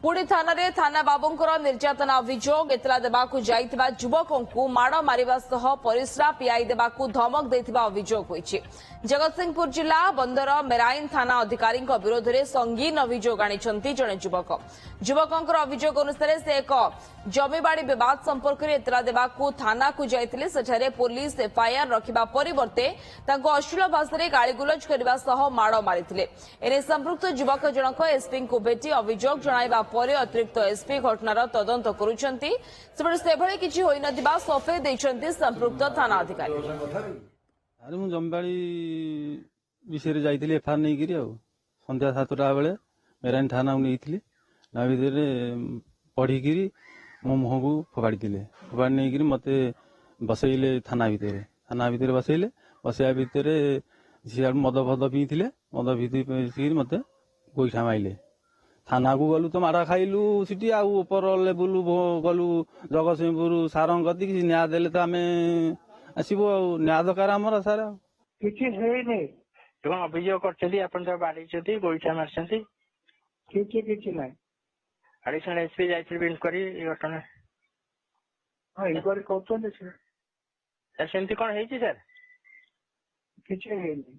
पुणी थाना रे थाना बाबूंकर निर्यातना अभियोग एतला देबाकू जाइतिबा युवकंकु माड़ मारिबा सह परिस्रा पियाई देबाकू धमक देथिबा अभियोग होईछि। जगतसिंहपुर जिला बंदर मेराइन थाना अधिकारी विरोध में संगीन अभियोग आनिछंती जणे युवक। युवकंकर अभियोग अनुसार से एक जमीबाड़ी विवाद संपर्क में एतला देबाकू थाना को जाइतिले। सेठारे पुलिस एफआईआर रखिबा परिवर्ते तांको अश्लील भाषा गाड़ीगुलज करबा सह माड़ मारिथिले। एने संपृक्त युवक जनक एसपी को भेटी अभियोग जणाइबा परे अतिरिक्त एसपी घटनार तदंत करुछंती। सेभଳି କିଛି ହୋଇନଥିବା ସଫେଇ ଦେଇଛନ୍ତି संपृक्त थाना अधिकारी। अरे मु जमीबाड़ी विषय रे जाइथिली एफआईआर नै गिरी आ संध्या 7टा बेले मेराइन थाना नहीं ना भितर पढ़ी मो मुह को फोपाड़ी फोपाड़ी नहीं मते बसैले थाना भितर बसैले बसैया भितर सी मद फद पीले मद पी मते गोईठा माइले थाना को गलु तो मारा खाइलु सीटी आपर लेवल गलु जगतसिंहपुर सार कति न्याय देले तो आम आसबू न्याय दरकार आमर सार କିଛି ହେଇନି ଏବଂ ଅଭିଯୋଗ କରିଛନ୍ତି ଆପଣ ତ ବାଡେଇଛନ୍ତି ଗୋଇଠା ମାରିଛନ୍ତି କିଛି ନାହିଁ। ଆଡିସନାଲ ଏସପି ଯାଇଥିଲେ ଇନକ୍ୱାରି ଏ ଘଟଣା ଇନକ୍ୱାରି କରୁଛନ୍ତି ସାର୍। ସେମିତି କଣ ହେଇଛି ସାର୍? କିଛି ହେଇନି।